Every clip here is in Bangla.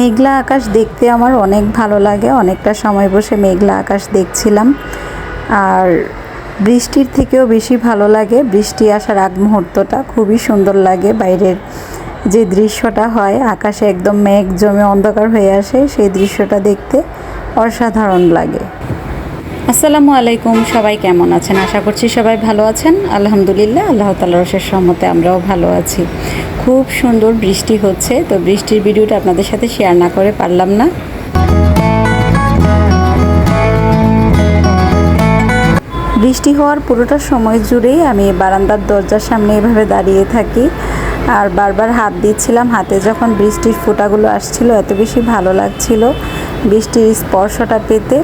মেঘলা আকাশ দেখতে আমার অনেক ভালো লাগে। অনেকটা সময় বসে মেঘলা আকাশ দেখছিলাম। আর বৃষ্টির থেকেও বেশি ভালো লাগে বৃষ্টি আসার আগ মুহূর্তটা, খুবই সুন্দর লাগে। বাইরের যে দৃশ্যটা হয়, আকাশে একদম মেঘ জমে অন্ধকার হয়ে আসে, সেই দৃশ্যটা দেখতে অসাধারণ লাগে। আসসালামু আলাইকুম, সবাই কেমন আছেন? আশা করছি সবাই ভালো আছেন। আলহামদুলিল্লাহ, আল্লাহ তাআলার অশেষ রহমতে আমরাও ভালো আছি। খুব সুন্দর বৃষ্টি হচ্ছে, তো বৃষ্টির ভিডিওটা আপনাদের সাথে শেয়ার না করে পারলাম না। বৃষ্টি হওয়ার পুরোটা সময় জুড়েই আমি বারান্দার দরজার সামনে এভাবে দাঁড়িয়ে থাকি আর বারবার হাত দিচ্ছিলাম। হাতে যখন বৃষ্টির ফোঁটাগুলো আসছিল, এত বেশি ভালো লাগছিল বৃষ্টির স্পর্শটা পেতে।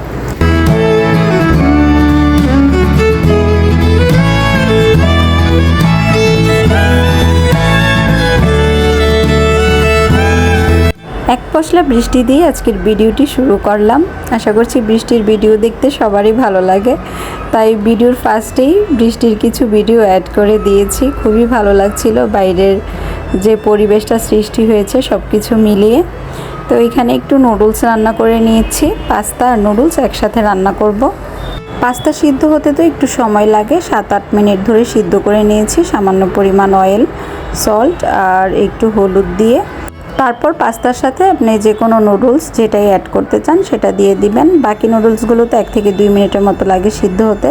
এক পশলা বৃষ্টি দিয়ে আজকের ভিডিওটি শুরু করলাম। আশা করছি বৃষ্টির ভিডিও দেখতে সবারই ভালো লাগে, তাই ভিডিওর ফার্স্টেই বৃষ্টির কিছু ভিডিও অ্যাড করে দিয়েছি। খুবই ভালো লাগছিল বাইরের যে পরিবেশটা সৃষ্টি হয়েছে সব কিছু মিলিয়ে। তো এখানে একটু নুডলস রান্না করে নিয়েছি, পাস্তা আর নুডলস একসাথে রান্না করব। পাস্তা সিদ্ধ হতে তো একটু সময় লাগে, 7-8 মিনিট ধরে সিদ্ধ করে নিয়েছি সামান্য পরিমাণ অয়েল, সল্ট আর একটু হলুদ দিয়ে। তারপর পাস্তার সাথে আপনি যে কোনো নুডলস যেটাই অ্যাড করতে চান সেটা দিয়ে দিবেন। বাকি নুডলসগুলো তো 1 থেকে 2 মিনিটের মতো লাগে সিদ্ধ হতে।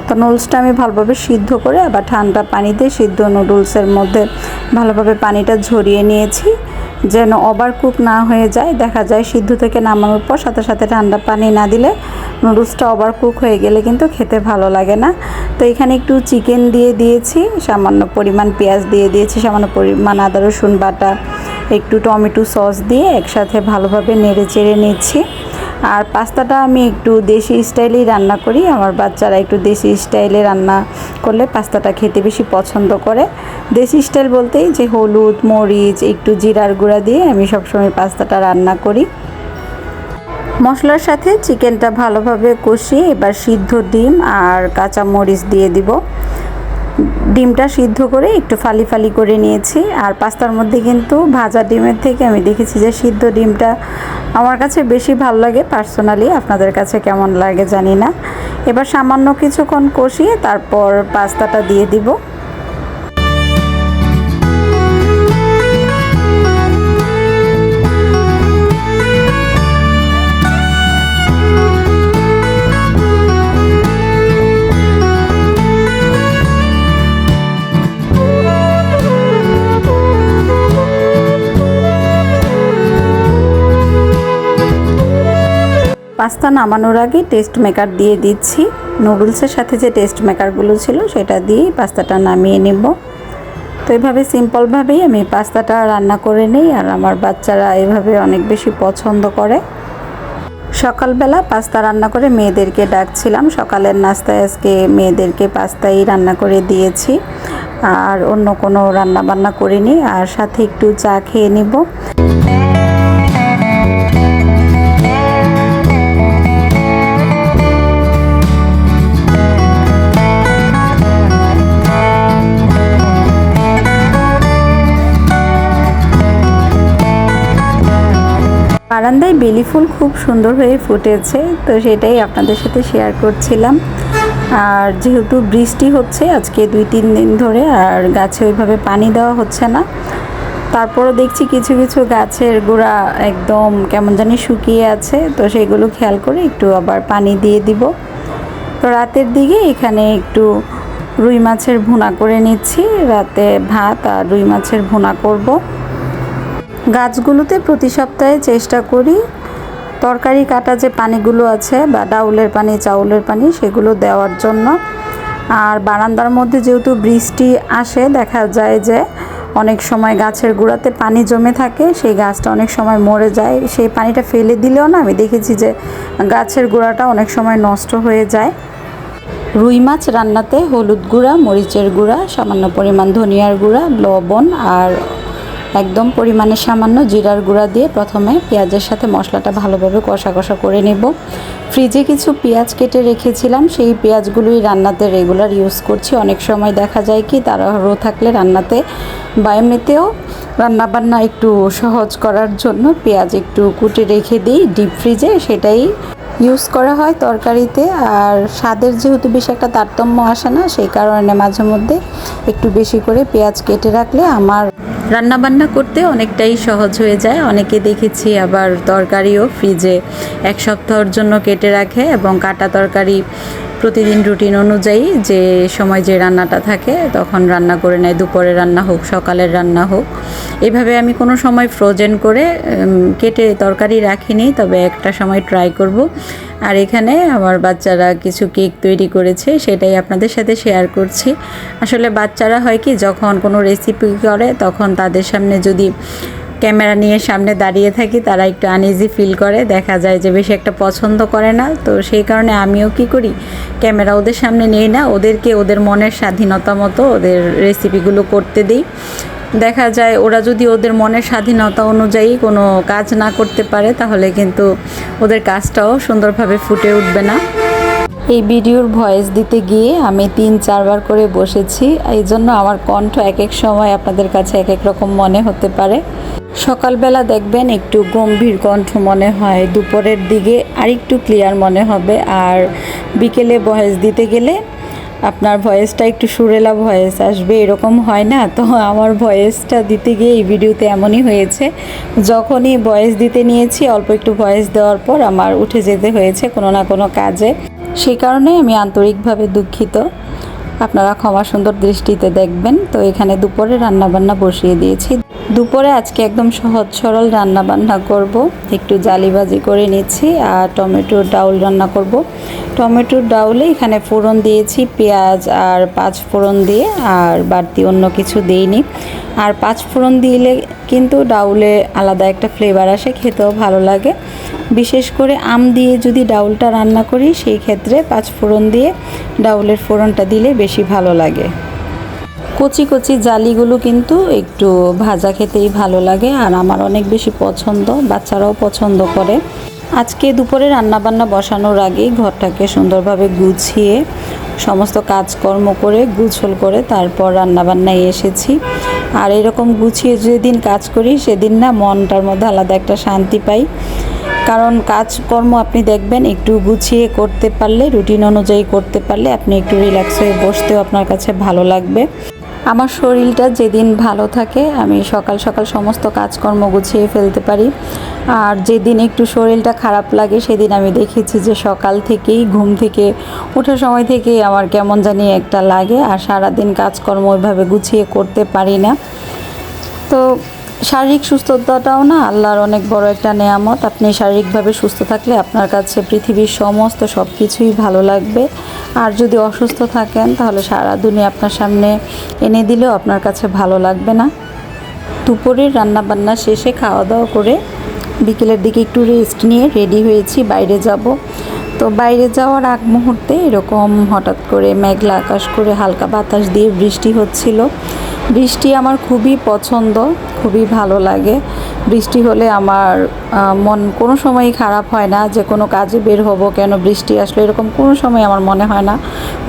তো নুডলসটা আমি ভালোভাবে সিদ্ধ করে আবার ঠান্ডা পানিতে সিদ্ধ নুডলসের মধ্যে ভালোভাবে পানিটা ঝরিয়ে নিয়েছি, যেন ওভার কুক না হয়ে যায়। দেখা যায় সিদ্ধ থেকে নামানোর পর সাথে সাথে ঠান্ডা পানি না দিলে নুডলসটা ওভার কুক হয়ে গেলে কিন্তু খেতে ভালো লাগে না। তো এখানে একটু চিকেন দিয়ে দিয়েছি, সামান্য পরিমাণ পেঁয়াজ দিয়ে দিয়েছি, সামান্য পরিমাণ আদা রসুন বাটা, একটু টমেটো সস দিয়ে একসাথে ভালোভাবে নেড়ে চেড়ে নিচ্ছি। আর পাস্তাটা আমি একটু দেশি স্টাইলেই রান্না করি। আমার বাচ্চারা একটু দেশি স্টাইলে রান্না করলে পাস্তাটা খেতে বেশি পছন্দ করে। দেশি স্টাইল বলতেই যে হলুদ মরিচ একটু জিরার গুঁড়া দিয়ে আমি সবসময় পাস্তাটা রান্না করি। মশলার সাথে চিকেনটা ভালোভাবে কষিয়ে এবার সিদ্ধ ডিম আর কাঁচা মরিচ দিয়ে দিব। ডিমটা সিদ্ধ করে একটু ফালি ফালি করে নিয়েছি। আর পাস্তার মধ্যে কিন্তু ভাজা ডিমের থেকে আমি দেখেছি যে সিদ্ধ ডিমটা আমার কাছে বেশি ভালো লাগে পার্সোনালি। আপনাদের কাছে কেমন লাগে জানি না। এবার সামান্য কিছুক্ষণ কষিয়ে তারপর পাস্তাটা দিয়ে দিব। পাস্তা নামানোর আগে টেস্ট মেকার দিয়ে দিচ্ছি। নুডলসের সাথে যে টেস্ট মেকারগুলো ছিল সেটা দিয়েই পাস্তাটা নামিয়ে নেব। তো এইভাবে সিম্পলভাবেই আমি পাস্তাটা রান্না করে নিই, আর আমার বাচ্চারা এভাবে অনেক বেশি পছন্দ করে। সকালবেলা পাস্তা রান্না করে মেয়েদেরকে ডাকছিলাম। সকালের নাস্তায় আজকে মেয়েদেরকে পাস্তাই রান্না করে দিয়েছি, আর অন্য কোনো রান্না বান্না করিনি। আর সাথে একটু চা খেয়ে নিব। বারান্দায় বেলি ফুল খুব সুন্দর হয়ে ফুটেছে, তো সেটাই আপনাদের সাথে শেয়ার করছিলাম। আর যেহেতু বৃষ্টি হচ্ছে আজকে 2-3 দিন ধরে, আর গাছে ওইভাবে পানি দেওয়া হচ্ছে না, তারপরও দেখছি কিছু কিছু গাছের গোড়া একদম কেমন জানি শুকিয়ে আছে। তো সেগুলো খেয়াল করে একটু আবার পানি দিয়ে দিব। তো রাতের দিকে এখানে একটু রুই মাছের ভুনা করে নিচ্ছি। রাতে ভাত আর রুই মাছের ভুনা করব। গাছগুলোতে প্রতি সপ্তাহে চেষ্টা করি তরকারি কাটা যে পানিগুলো আছে বা ডাউলের পানি চাউলের পানি সেগুলো দেওয়ার জন্য। আর বারান্দার মধ্যে যেহেতু বৃষ্টি আসে, দেখা যায় যে অনেক সময় গাছের গোড়াতে পানি জমে থাকে, সেই গাছটা অনেক সময় মরে যায়। সেই পানিটা ফেলে দিলেও না, আমি দেখেছি যে গাছের গোড়াটা অনেক সময় নষ্ট হয়ে যায়। রুই মাছ রান্নাতে হলুদ গুঁড়া, মরিচের গুঁড়া, সামান্য পরিমাণ ধনিয়ার গুঁড়া, লবণ আর একদম পরিমাণে সামান্য জিরার গুঁড়া দিয়ে প্রথমে পেঁয়াজের সাথে মশলাটা ভালোভাবে কষা কষা করে নেব। ফ্রিজে কিছু পেঁয়াজ কেটে রেখেছিলাম, সেই পেঁয়াজগুলোই রান্নাতে রেগুলার ইউজ করছি। অনেক সময় দেখা যায় কি তাড়াহুড়ো থাকলে রান্নাতে বা এমনিতেও রান্নাবান্না একটু সহজ করার জন্য পেঁয়াজ একটু কুটে রেখে দিই ডিপ ফ্রিজে, সেটাই ইউজ করা হয় তরকারিতে। আর স্বাদের যেহেতু বেশি একটা তারতম্য আসে না, সেই কারণে মাঝে মধ্যে একটু বেশি করে পেঁয়াজ কেটে রাখলে আমার রান্নাবান্না করতে অনেকটাই সহজ হয়ে যায়। অনেকে দেখেছি আবার তরকারিও ফ্রিজে 1 সপ্তাহের জন্য কেটে রাখে এবং কাটা তরকারি প্রতিদিন রুটিন অনুযায়ী যে সময় যে রান্নাটা থাকে তখন রান্না করে নেয়, দুপুরে রান্না হোক সকালের রান্না হোক। এভাবে আমি কোনো সময় ফ্রোজেন করে কেটে তরকারি রাখিনি, তবে একটা সময় ট্রাই করব। আর এখানে আমার বাচ্চারা কিছু কেক তৈরি করেছে, সেটাই আপনাদের সাথে শেয়ার করছি। আসলে বাচ্চারা হয় কি যখন কোনো রেসিপি করে তখন তাদের সামনে যদি ক্যামেরা নিয়ে সামনে দাঁড়িয়ে থাকি তারা একটু আনইজি ফিল করে, দেখা যায় যে বেশি একটা পছন্দ করে না। তো সেই কারণে আমিও কি করি, ক্যামেরা ওদের সামনে নিই না, ওদেরকে ওদের মনের স্বাধীনতা মতো ওদের রেসিপিগুলো করতে দিই। দেখা যায় ওরা যদি ওদের মনের স্বাধীনতা অনুযায়ী কোনো কাজ না করতে পারে তাহলে কিন্তু ওদের কাজটাও সুন্দরভাবে ফুটে উঠবে না। এই ভিডিওর ভয়েস দিতে গিয়ে আমি 3-4 বার করে বসেছি, এই জন্য আমার কণ্ঠ এক এক সময় আপনাদের কাছে এক এক রকম মনে হতে পারে। সকালবেলা দেখবেন একটু গম্ভীর কণ্ঠ মনে হয়, দুপুরের দিকে আরেকটু ক্লিয়ার মনে হবে, আর বিকেলে ভয়েস দিতে গেলে আপনার ভয়েসটা একটু সুরেলা ভয়েস আসবে, এরকম হয় না? তো আমার ভয়েসটা দিতে গিয়ে এই ভিডিওতে এমনই হয়েছে। যখনই ভয়েস দিতে নিয়েছি অল্প একটু ভয়েস দেওয়ার পর আমার উঠে যেতে হয়েছে কোনো না কোনো কাজে, সেই কারণে আমি আন্তরিকভাবে দুঃখিত। আপনারা ক্ষমা সুন্দর দৃষ্টিতে দেখবেন। তো এখানে দুপুরে রান্নাবান্না বসিয়ে দিয়েছি। দুপুরে আজকে একদম সহজ সরল রান্নাবান্না করব, একটু জালিবাজি করে নিচ্ছি আর টমেটোর ডাউল রান্না করব। টমেটোর ডাউলে এখানে ফোড়ন দিয়েছি পেঁয়াজ আর 5 ফোড়ন দিয়ে, আর বাড়তি অন্য কিছু দিইনি। আর 5 ফোড়ন দিলে কিন্তু ডাউলে আলাদা একটা ফ্লেভার আসে, খেতেও ভালো লাগে। বিশেষ করে আম দিয়ে যদি ডাউলটা রান্না করি সেই ক্ষেত্রে 5 ফোড়ন দিয়ে ডাউলের ফোড়নটা দিলে বেশি ভালো লাগে। কচি কচি জালিগুলো কিন্তু একটু ভাজা খেতেই ভালো লাগে, আর আমার অনেক বেশি পছন্দ, বাচ্চারাও পছন্দ করে। আজকে দুপুরে রান্নাবান্না বসানোর আগেই ঘরটাকে সুন্দরভাবে গুছিয়ে সমস্ত কাজকর্ম করে গুছল করে তারপর রান্নাবান্নায় এসেছি। আর এরকম গুছিয়ে যেদিন কাজ করি সেদিন না মনটার মধ্যে আলাদা একটা শান্তি পাই, কারণ কাজকর্ম আপনি দেখবেন একটু গুছিয়ে করতে পারলে, রুটিন অনুযায়ী করতে পারলে আপনি একটু রিল্যাক্স হয়ে বসতেও আপনার কাছে ভালো লাগবে। আমার শরীরটা যেদিন ভালো থাকে আমি সকাল সকাল সমস্ত কাজকর্ম গুছিয়ে ফেলতে পারি, আর যেদিন একটু শরীরটা খারাপ লাগে সেদিন আমি দেখেছি যে সকাল থেকেই ঘুম থেকে ওঠার সময় থেকেই আমার কেমন জানি একটা লাগে, আর সারাদিন কাজকর্ম ওইভাবে গুছিয়ে করতে পারি না। তো শারীরিক সুস্থতাটাও না আল্লাহর অনেক বড় একটা নেয়ামত। আপনি শারীরিকভাবে সুস্থ থাকলে আপনার কাছে পৃথিবীর সমস্ত সব কিছুই ভালো লাগবে, আর যদি অসুস্থ থাকেন তাহলে সারা দুনিয়া আপনার সামনে এনে দিলেও আপনার কাছে ভালো লাগবে না। দুপুরের রান্নাবান্না শেষে খাওয়া দাওয়া করে বিকেলের দিকে একটু রেস্ট নিয়ে রেডি হয়েছি, বাইরে যাব। তো বাইরে যাওয়ার আগ মুহূর্তে এরকম হঠাৎ করে মেঘলা আকাশ করে হালকা বাতাস দিয়ে বৃষ্টি হচ্ছিল। বৃষ্টি আমার খুবই পছন্দ, খুবই ভালো লাগে। বৃষ্টি হলে আমার মন কোনো সময়ই খারাপ হয় না যে কোনো কাজে বের হব কেন বৃষ্টি আসলে, এরকম কোনো সময় আমার মনে হয় না।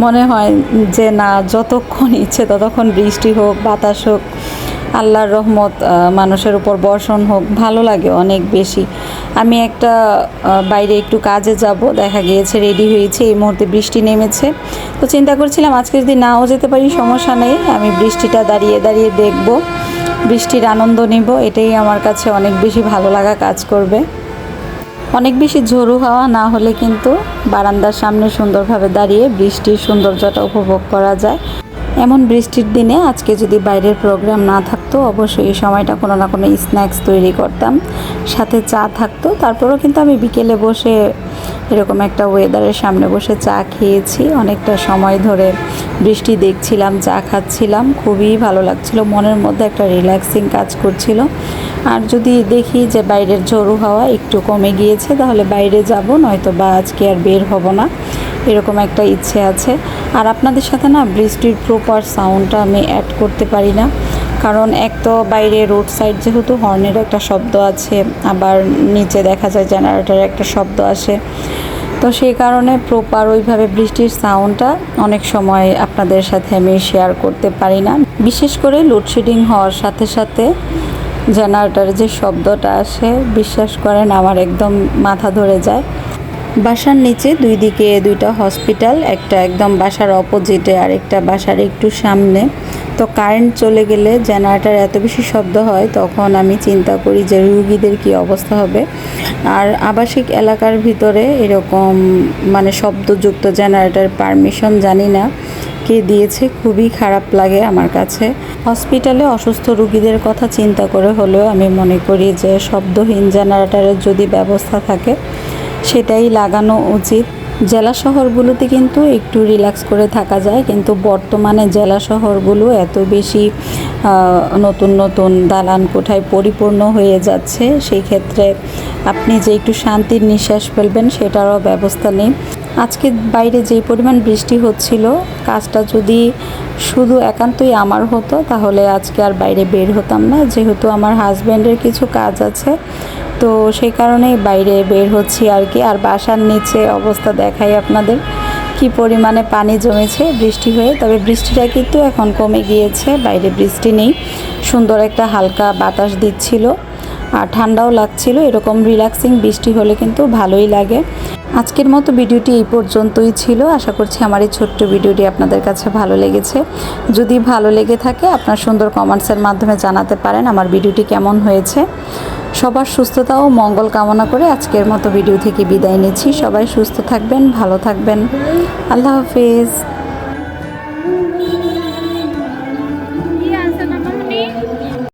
মনে হয় যে না, যতক্ষণ ইচ্ছে ততক্ষণ বৃষ্টি হোক, বাতাস হোক, আল্লাহর রহমত মানুষের উপর বর্ষণ হোক, ভালো লাগে অনেক বেশি। আমি একটা বাইরে একটু কাজে যাব, দেখা গিয়েছে রেডি হয়েছে, এই মুহূর্তে বৃষ্টি নেমেছে। তো চিন্তা করছিলাম আজকে যদি নাও যেতে পারি সমস্যা নেই, আমি বৃষ্টিটা দাঁড়িয়ে দাঁড়িয়ে দেখব, বৃষ্টির আনন্দ নিব, এটাই আমার কাছে অনেক বেশি ভালো লাগা কাজ করবে। অনেক বেশি ঝোড়ো হাওয়া না হলে কিন্তু বারান্দার সামনে সুন্দরভাবে দাঁড়িয়ে বৃষ্টির সৌন্দর্যটা উপভোগ করা যায়। এমন বৃষ্টির দিনে আজকে যদি বাইরের প্রোগ্রাম না থাকতো অবশ্যই এই সময়টা কোনো না কোনো স্ন্যাক্স তৈরি করতাম, সাথে চা থাকতো। তারপরেও কিন্তু আমি বিকেলে বসে এরকম একটা ওয়েদারের সামনে বসে চা খেয়েছি, অনেকটা সময় ধরে বৃষ্টি দেখছিলাম, চা খাচ্ছিলাম, খুবই ভালো লাগছিল, মনের মধ্যে একটা রিল্যাক্সিং কাজ করছিল। আর যদি দেখি যে বাইরের ঝোড়ো হাওয়া একটু কমে গিয়েছে তাহলে বাইরে যাব, নয়তো বা আজকে আর বের হব না, এরকম একটা ইচ্ছে আছে। আর আপনাদের সাথে না বৃষ্টির প্রপার সাউন্ডটা আমি অ্যাড করতে পারি না, কারণ এক তো বাইরে রোড সাইড যেহেতু হর্নের একটা শব্দ আছে, আবার নিচে দেখা যায় জেনারেটরের একটা শব্দ আসে। তো সেই কারণে প্রপার ওইভাবে বৃষ্টির সাউন্ডটা অনেক সময় আপনাদের সাথে আমি শেয়ার করতে পারি না। বিশেষ করে লোডশেডিং হওয়ার সাথে সাথে জেনারেটরের যে শব্দটা আসে, বিশ্বাস করেন আমার একদম মাথা ধরে যায়। বাসার নিচে দুই দিকে দুইটা হসপিটাল, একটা একদম বাসার অপোজিটে আর একটা বাসার একটু সামনে। তো কারেন্ট চলে গেলে জেনারেটর এত বেশি শব্দ হয়, তখন আমি চিন্তা করি যে রুগীদের কী অবস্থা হবে। আর আবাসিক এলাকার ভিতরে এরকম মানে শব্দযুক্ত জেনারেটর পারমিশন জানি না কে দিয়েছে, খুবই খারাপ লাগে আমার কাছে। হসপিটালে অসুস্থ রুগীদের কথা চিন্তা করে হলেও আমি মনে করি যে শব্দহীন জেনারেটরের যদি ব্যবস্থা থাকে সেটাই লাগানো উচিত। জেলা শহরগুলোতে কিন্তু একটু রিল্যাক্স করে থাকা যায়, কিন্তু বর্তমানে জেলা শহরগুলো এত বেশি নতুন নতুন দালান কোঠায় পরিপূর্ণ হয়ে যাচ্ছে, সেই ক্ষেত্রে আপনি যে একটু শান্তির নিঃশ্বাস ফেলবেন সেটারও ব্যবস্থা নেই। আজকে বাইরে যেই পরিমাণ বৃষ্টি হচ্ছিল, কাজটা যদি শুধু একান্তই আমার হতো তাহলে আজকে আর বাইরে বের হতাম না, যেহেতু আমার হাজব্যান্ডের কিছু কাজ আছে, তো সেই কারণেই বাইরে বের হচ্ছি আর কি। আর বাসার নিচে অবস্থা দেখাই আপনাদের, কি পরিমাণে পানি জমেছে বৃষ্টি হয়ে। তবে বৃষ্টিটা কিন্তু এখন কমে গিয়েছে, বাইরে বৃষ্টি নেই, সুন্দর একটা হালকা বাতাস দিচ্ছিল আর ঠান্ডাও লাগছিল। এরকম রিল্যাক্সিং বৃষ্টি হলে কিন্তু ভালোই লাগে। আজকের মতো ভিডিওটি এই পর্যন্তই ছিল। আশা করছি আমার এই ছোট্ট ভিডিওটি আপনাদের কাছে ভালো লেগেছে। যদি ভালো লেগে থাকে আপনার সুন্দর কমেন্টসের মাধ্যমে জানাতে পারেন আমার ভিডিওটি কেমন হয়েছে। সবার সুস্থতা ও মঙ্গল কামনা করে আজকের মতো ভিডিও থেকে বিদায় নিচ্ছি। সবাই সুস্থ থাকবেন, ভালো থাকবেন। আল্লাহ হাফেজ।